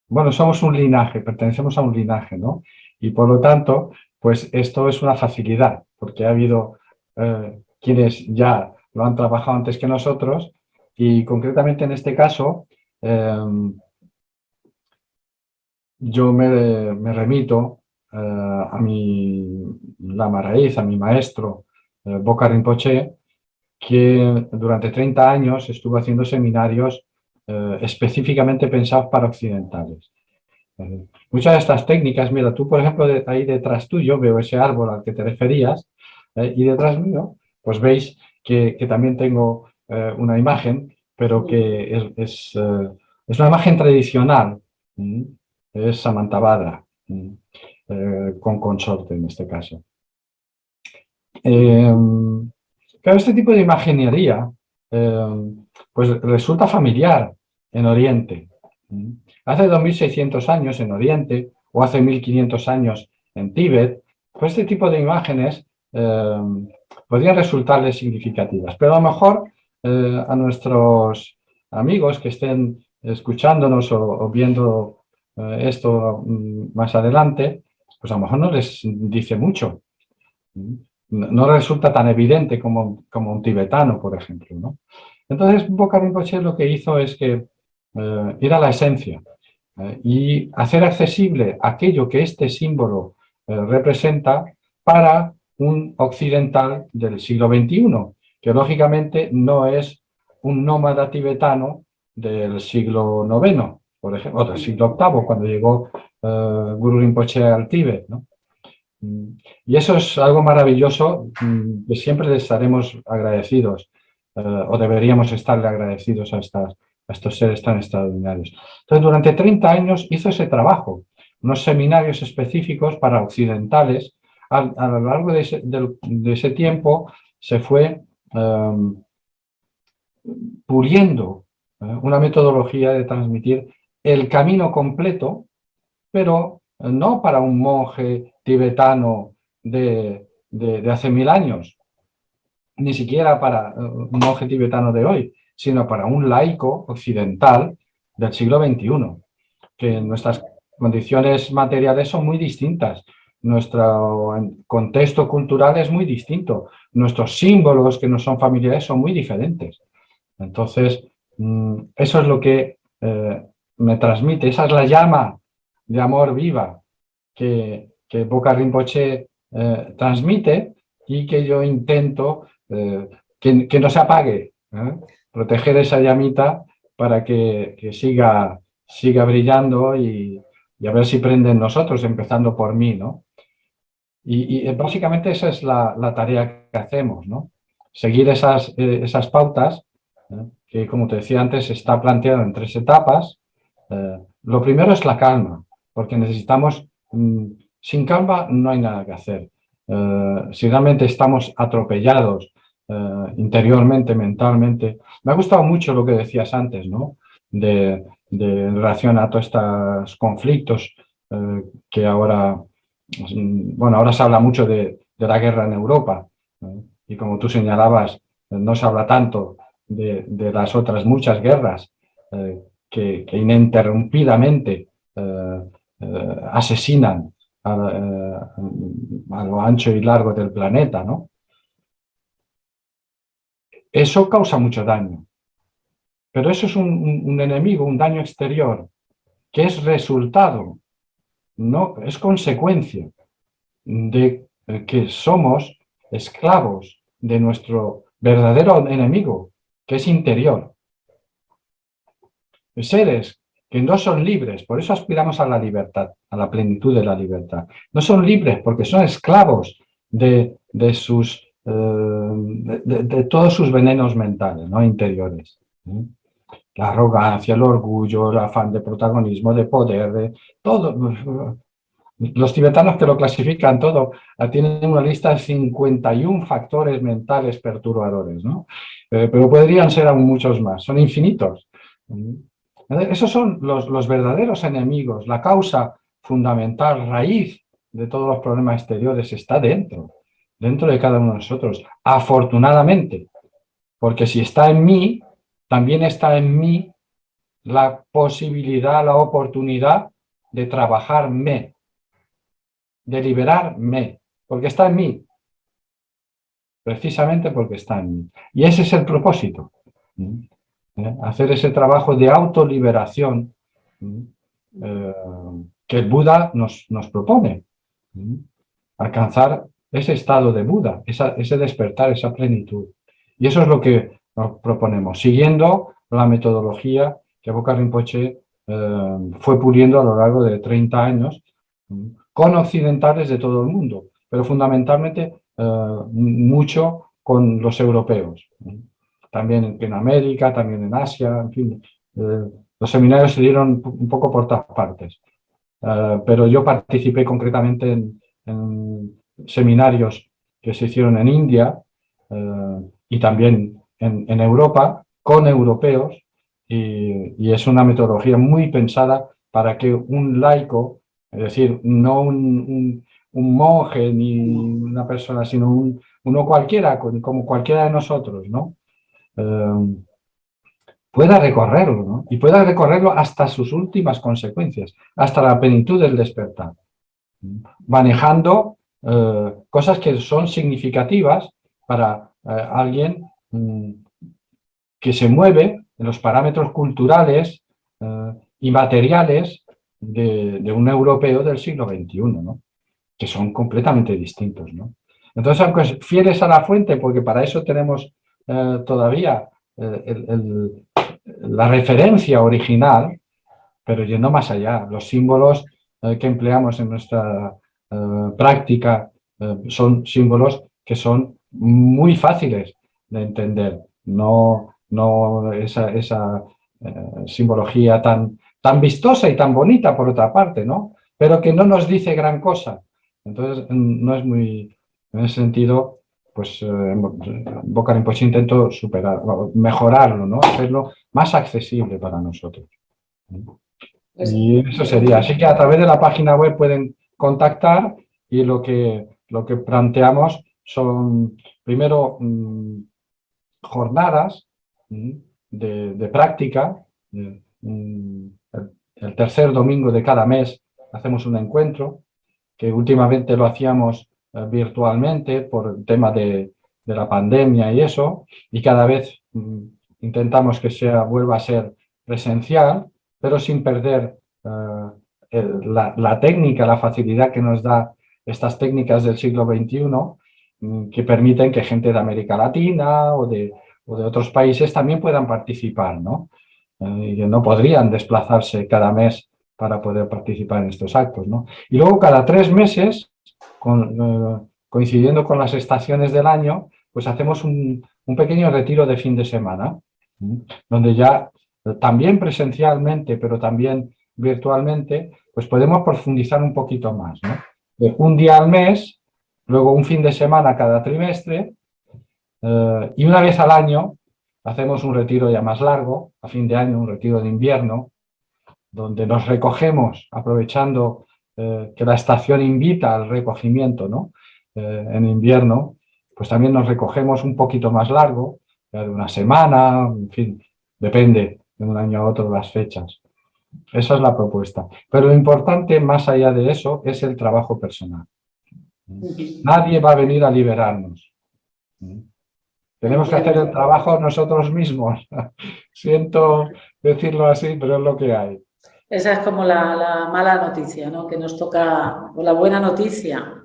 bueno, somos un linaje, pertenecemos a un linaje, ¿no? Y por lo tanto, pues esto es una facilidad, porque ha habido quienes ya lo han trabajado antes que nosotros y concretamente en este caso yo me remito a mi lama raíz, a mi maestro Boka Rinpoche, que durante 30 años estuvo haciendo seminarios específicamente pensados para occidentales. Muchas de estas técnicas, mira, tú por ejemplo, ahí detrás tuyo veo ese árbol al que te referías y detrás mío, pues veis que también tengo una imagen, pero que es una imagen tradicional, es Samantabhadra, con consorte en este caso. Claro, este tipo de imaginería pues resulta familiar en Oriente. Hace 2600 años en Oriente o hace 1500 años en Tíbet, pues este tipo de imágenes podrían resultarles significativas. Pero a lo mejor a nuestros amigos que estén escuchándonos o viendo esto más adelante, pues a lo mejor no les dice mucho. No resulta tan evidente como un tibetano, por ejemplo, ¿no? Entonces, Boka Rinpoche lo que hizo es que ir a la esencia y hacer accesible aquello que este símbolo representa para un occidental del siglo XXI, que lógicamente no es un nómada tibetano del siglo IX, por ejemplo, o del siglo VIII, cuando llegó Guru Rinpoche al Tíbet, ¿no? Y eso es algo maravilloso, que siempre les estaremos agradecidos, o deberíamos estarle agradecidos a estos seres tan extraordinarios. Entonces, durante 30 años hizo ese trabajo, unos seminarios específicos para occidentales. A lo largo de ese tiempo se fue puliendo una metodología de transmitir el camino completo, pero no para un monje tibetano de hace 1000 años, ni siquiera para un monje tibetano de hoy, sino para un laico occidental del siglo XXI, que nuestras condiciones materiales son muy distintas, nuestro contexto cultural es muy distinto, nuestros símbolos que nos son familiares son muy diferentes. Entonces, eso es lo que me transmite, esa es la llama de amor viva que Boka Rinpoche transmite y que yo intento que no se apague, proteger esa llamita para que siga brillando y a ver si prende en nosotros, empezando por mí, ¿no? Y básicamente esa es la tarea que hacemos, ¿no? Seguir esas pautas, que como te decía antes, está planteado en 3 etapas. Lo primero es la calma, porque necesitamos, sin calma no hay nada que hacer. Si realmente estamos atropellados interiormente, mentalmente. Me ha gustado mucho lo que decías antes, ¿no? En relación a todos estos conflictos que ahora, bueno, ahora se habla mucho de la guerra en Europa, y como tú señalabas, no se habla tanto de las otras muchas guerras que ininterrumpidamente asesinan a lo ancho y largo del planeta, ¿no? Eso causa mucho daño, Pero eso es un enemigo, un daño exterior, que es resultado, no es consecuencia de que somos esclavos de nuestro verdadero enemigo, que es interior. Seres que no son libres, por eso aspiramos a la libertad, a la plenitud de la libertad. No son libres porque son esclavos de todos sus venenos mentales, ¿no? Interiores. La arrogancia, el orgullo, el afán de protagonismo, de poder, de todo. Los tibetanos que lo clasifican todo tienen una lista de 51 factores mentales perturbadores, ¿no? Pero podrían ser aún muchos más, son infinitos. Esos son los verdaderos enemigos, la causa fundamental, raíz de todos los problemas exteriores está dentro de cada uno de nosotros, afortunadamente, porque si está en mí, también está en mí la posibilidad, la oportunidad de trabajarme, de liberarme, porque está en mí, precisamente porque está en mí. Y ese es el propósito, hacer ese trabajo de autoliberación que el Buda nos propone, alcanzar ese estado de Buda, ese despertar, esa plenitud. Y eso es lo que nos proponemos, siguiendo la metodología que Boka Rinpoche fue puliendo a lo largo de 30 años, con occidentales de todo el mundo, pero fundamentalmente mucho con los europeos. También en América, también en Asia, en fin. Los seminarios se dieron un poco por todas partes. Pero yo participé concretamente en seminarios que se hicieron en India y también en Europa, con europeos, y es una metodología muy pensada para que un laico, es decir, no un monje ni una persona, sino uno cualquiera, como cualquiera de nosotros, ¿no? Pueda recorrerlo, ¿no? Y pueda recorrerlo hasta sus últimas consecuencias, hasta la plenitud del despertar, manejando cosas que son significativas para alguien que se mueve en los parámetros culturales y materiales de un europeo del siglo XXI, ¿no? Que son completamente distintos, ¿no? Entonces, aunque fieles a la fuente, porque para eso tenemos todavía la referencia original, pero yendo más allá. Los símbolos que empleamos en nuestra práctica son símbolos que son muy fáciles de entender, no esa simbología tan vistosa y tan bonita por otra parte, ¿no? Pero que no nos dice gran cosa. Entonces, no es muy, en ese sentido, pues Boka Rinpoche intentó mejorarlo, ¿no? Hacerlo más accesible para nosotros. Y eso sería. Así que a través de la página web pueden contactar y lo que planteamos son, primero, jornadas de práctica. El tercer domingo de cada mes hacemos un encuentro, que últimamente lo hacíamos virtualmente por el tema de la pandemia y eso, y cada vez intentamos que vuelva a ser presencial, pero sin perder la técnica, la facilidad que nos da estas técnicas del siglo XXI, que permiten que gente de América Latina o de otros países también puedan participar, ¿no? Y que no podrían desplazarse cada mes para poder participar en estos actos, ¿no? Y luego cada 3 meses, coincidiendo con las estaciones del año, pues hacemos un pequeño retiro de fin de semana, donde ya también presencialmente, pero también virtualmente, pues podemos profundizar un poquito más, ¿no? Un día al mes, luego un fin de semana cada trimestre, y una vez al año hacemos un retiro ya más largo, a fin de año, un retiro de invierno, donde nos recogemos, aprovechando que la estación invita al recogimiento, ¿no? En invierno, pues también nos recogemos un poquito más largo, de una semana, en fin, depende de un año a otro las fechas. Esa es la propuesta. Pero lo importante, más allá de eso, es el trabajo personal. Nadie va a venir a liberarnos. Tenemos que hacer el trabajo nosotros mismos. Siento decirlo así, pero es lo que hay. Esa es como la mala noticia, ¿no? Que nos toca, o la buena noticia.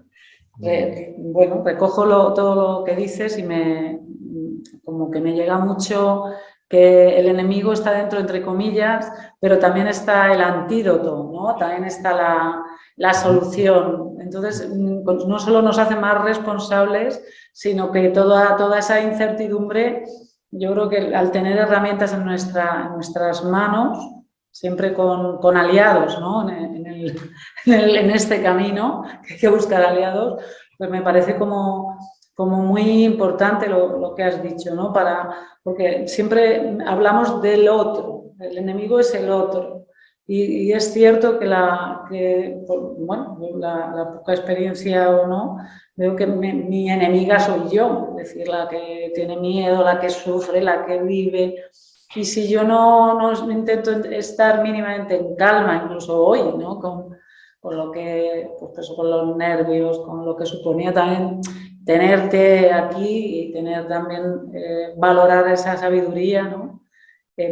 Bueno, recojo todo lo que dices y como que me llega mucho que el enemigo está dentro, entre comillas, pero también está el antídoto, ¿no? También está la solución. Entonces, no solo nos hace más responsables, sino que toda esa incertidumbre, yo creo que al tener herramientas en nuestras manos, siempre con aliados, ¿no? En este camino, que hay que buscar aliados, pues me parece como muy importante lo que has dicho, ¿no? Porque siempre hablamos del otro, el enemigo es el otro. Y es cierto que la poca experiencia o no, veo que mi enemiga soy yo, es decir, la que tiene miedo, la que sufre, la que vive. Y si yo no intento estar mínimamente en calma, incluso hoy, ¿no? Con lo que, pues con los nervios, con lo que suponía también tenerte aquí y tener también, valorar esa sabiduría, ¿no?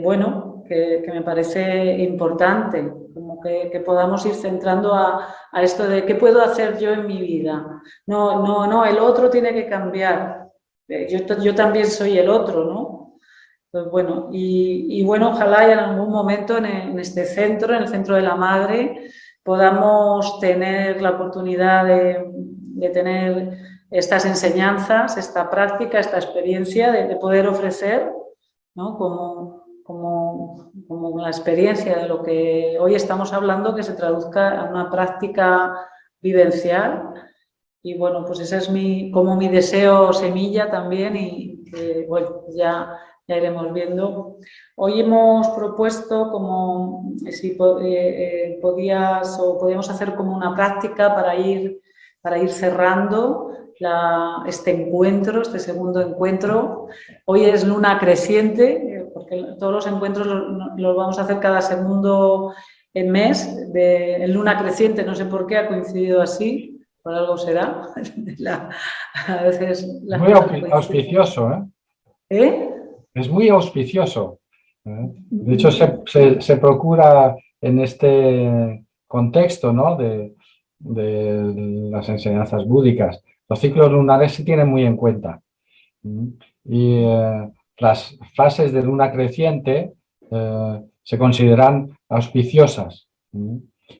Bueno, que me parece importante, como que podamos ir centrando a esto de qué puedo hacer yo en mi vida. No, el otro tiene que cambiar. Yo también soy el otro, ¿no? Pues bueno, y bueno, ojalá y en algún momento en este centro, en el Centro de la Madre, podamos tener la oportunidad de tener estas enseñanzas, esta práctica, esta experiencia, de poder ofrecer, ¿no? Como la experiencia de lo que hoy estamos hablando, que se traduzca a una práctica vivencial. Y bueno, pues ese es como mi deseo semilla también, y que bueno, ya iremos viendo. Hoy hemos propuesto como si podías o podíamos hacer como una práctica para ir cerrando este encuentro, este segundo encuentro. Hoy es luna creciente, porque todos los encuentros los vamos a hacer cada segundo mes en luna creciente, no sé por qué ha coincidido así, por algo será. A veces muy auspicioso, ¿eh? ¿Eh? Es muy auspicioso. De hecho, se procura en este contexto, ¿no? de las enseñanzas búdicas. Los ciclos lunares se tienen muy en cuenta. Y las fases de luna creciente se consideran auspiciosas.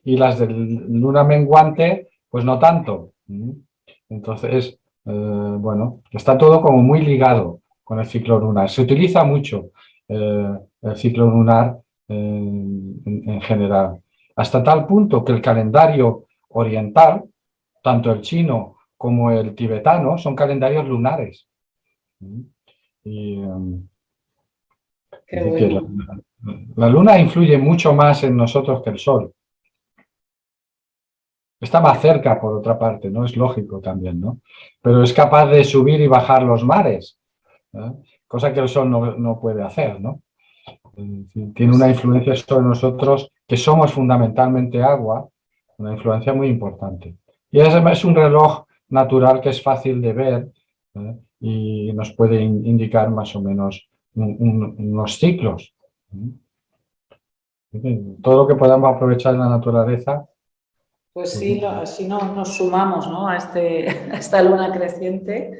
Y las de luna menguante, pues no tanto. Entonces, bueno, está todo como muy ligado con el ciclo lunar. Se utiliza mucho el ciclo lunar en general, hasta tal punto que el calendario oriental, tanto el chino como el tibetano, son calendarios lunares. Y, Qué bueno. la luna influye mucho más en nosotros que el sol. Está más cerca, por otra parte, ¿no? Es lógico también, ¿no? Pero es capaz de subir y bajar los mares, cosa que el sol no puede hacer, ¿no? Tiene una influencia sobre nosotros, que somos fundamentalmente agua, una influencia muy importante. Y es un reloj natural que es fácil de ver, y nos puede indicar más o menos unos ciclos. Todo lo que podamos aprovechar en la naturaleza. Pues sí, así nos sumamos, ¿no? a esta luna creciente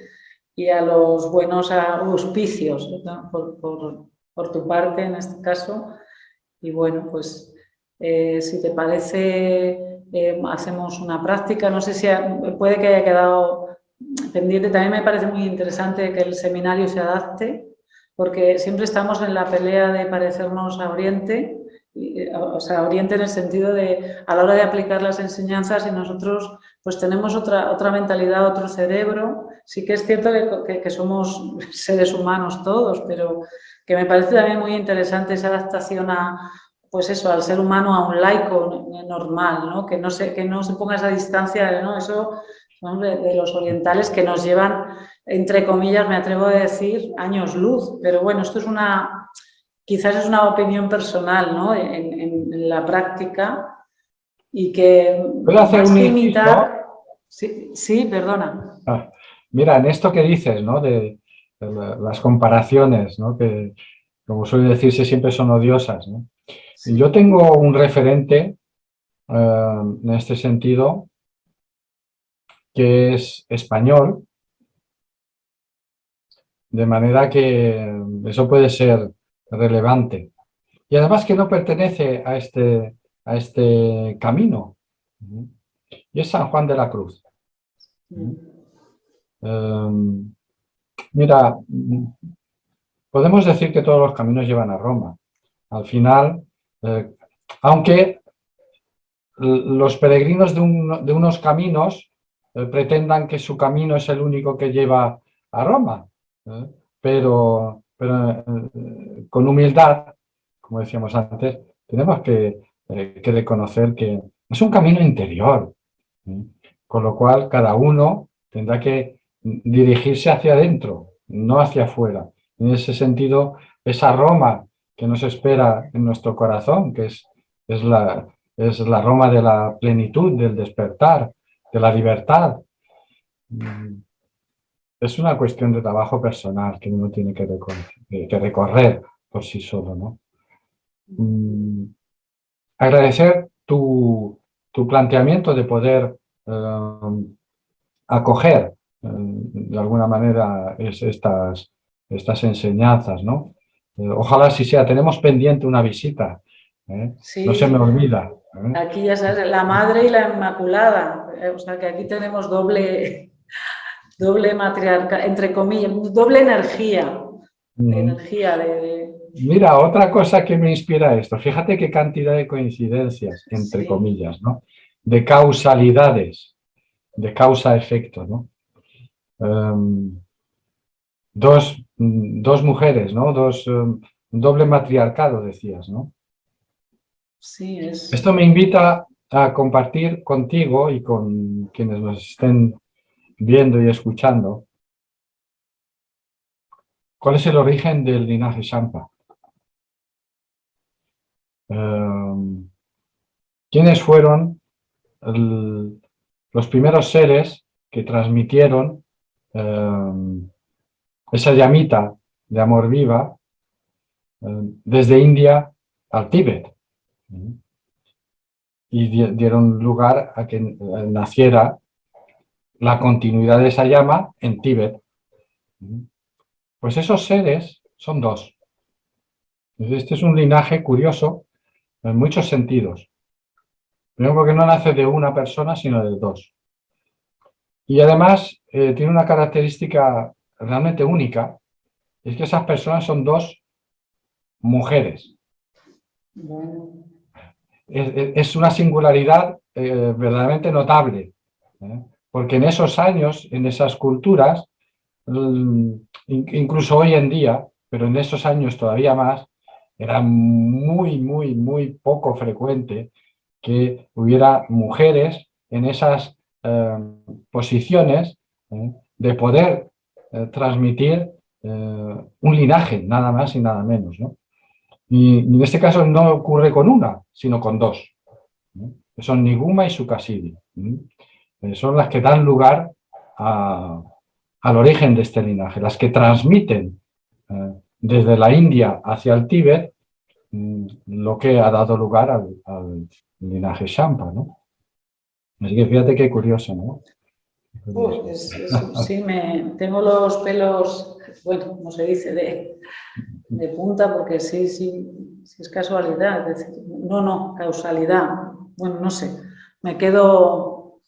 y a los buenos auspicios, ¿no? por tu parte en este caso. Y bueno, pues si te parece, hacemos una práctica. No sé si puede que haya quedado pendiente. También me parece muy interesante que el seminario se adapte, porque siempre estamos en la pelea de parecernos a Oriente. O sea, Oriente en el sentido de, a la hora de aplicar las enseñanzas, y nosotros pues tenemos otra mentalidad, otro cerebro. Sí que es cierto que somos seres humanos todos, pero que me parece también muy interesante esa adaptación pues eso, al ser humano, a un laico normal, ¿no? Que no se ponga esa distancia, ¿no? Eso son de los orientales, que nos llevan, entre comillas, me atrevo a decir, años luz. Pero bueno, esto es quizás es una opinión personal, ¿no? En la práctica, y que ¿Puedo hacer más un que inciso? imitar... Sí, perdona. Mira, en esto que dices, ¿no? De las comparaciones, ¿no? Que, como suele decirse, siempre son odiosas, ¿no? Sí. Yo tengo un referente en este sentido, que es español, de manera que eso puede ser relevante. Y además que no pertenece a este camino. Y es San Juan de la Cruz. Mira, podemos decir que todos los caminos llevan a Roma. Al final, aunque los peregrinos de unos caminos pretendan que su camino es el único que lleva a Roma, pero con humildad, como decíamos antes, tenemos que reconocer que es un camino interior, con lo cual cada uno tendrá que dirigirse hacia adentro, no hacia afuera. En ese sentido, esa Roma que nos espera en nuestro corazón, que es la Roma de la plenitud, del despertar, de la libertad. Es una cuestión de trabajo personal que uno tiene que recorrer por sí solo, ¿no? Agradecer tu planteamiento de poder acoger de alguna manera estas enseñanzas, ¿no? Ojalá sí sea, tenemos pendiente una visita, ¿eh? No se me Sí, olvida. aquí ya sabes, la Madre y la Inmaculada, o sea que aquí tenemos doble matriarca, entre comillas, doble energía, Mira, otra cosa que me inspira esto, fíjate qué cantidad de coincidencias, entre sí, comillas, ¿no? De causalidades, de causa-efecto, ¿no? Dos mujeres, ¿no? Doble matriarcado, decías, ¿no? sí, Esto me invita a compartir contigo y con quienes nos estén viendo y escuchando cuál es el origen del linaje Champa. ¿Quiénes fueron los primeros seres que transmitieron esa llamita de amor viva desde India al Tíbet? Y dieron lugar a que naciera la continuidad de esa llama en Tíbet. Pues esos seres son dos. Este es un linaje curioso en muchos sentidos. Primero porque no nace de una persona, sino de dos. Y además tiene una característica realmente única, es que esas personas son dos mujeres. bueno, Es una singularidad verdaderamente notable, porque en esos años, en esas culturas, incluso hoy en día, pero en esos años todavía más, era muy, muy, muy poco frecuente que hubiera mujeres en esas posiciones de poder transmitir un linaje, nada más y nada menos, ¿no? Y en este caso no ocurre con una, sino con dos, ¿no? Son Niguma y Sukasidi. Son las que dan lugar al origen de este linaje, las que transmiten desde la India hacia el Tíbet lo que ha dado lugar al linaje Champa, ¿no? Así que fíjate qué curioso, ¿no? pues sí, tengo los pelos, bueno, como se dice, de punta, porque sí, es casualidad, es decir, no, causalidad, bueno, no sé, me quedo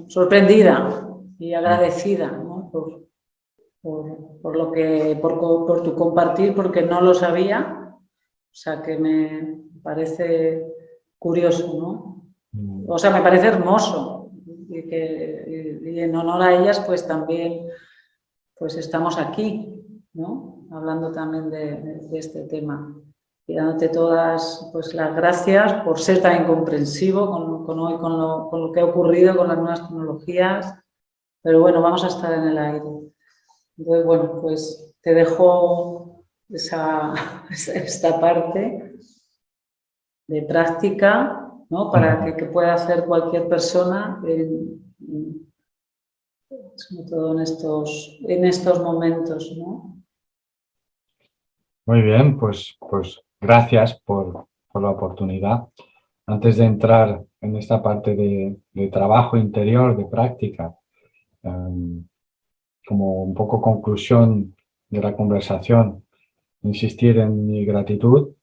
sorprendida y agradecida, ¿no? por tu compartir, porque no lo sabía, o sea que me parece curioso, ¿no? O sea, me parece hermoso y en honor a ellas pues también pues estamos aquí, ¿no? Hablando también de este tema y dándote todas pues las gracias por ser tan incomprensivo con lo que ha ocurrido con las nuevas tecnologías, pero bueno, vamos a estar en el aire. Entonces, bueno, pues te dejo esta parte de práctica, ¿no? Para que pueda hacer cualquier persona sobre todo en estos momentos, ¿no? Muy bien, pues gracias por la oportunidad. Antes de entrar en esta parte de trabajo interior, de práctica, como un poco conclusión de la conversación, insistir en mi gratitud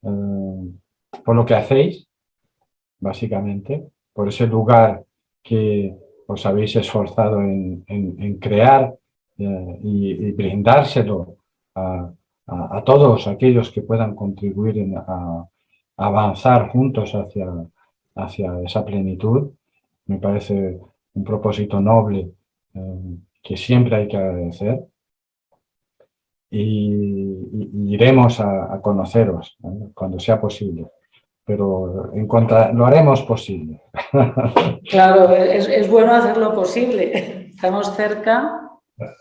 por lo que hacéis, básicamente, por ese lugar que os habéis esforzado en crear y brindárselo a todos aquellos que puedan contribuir a avanzar juntos hacia esa plenitud. Me parece un propósito noble que siempre hay que agradecer. Y iremos a conoceros, ¿no? Cuando sea posible, pero lo haremos posible. Claro, es bueno hacerlo posible. Estamos cerca.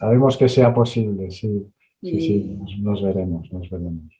Haremos que sea posible, sí, sí, Y nos veremos, nos veremos.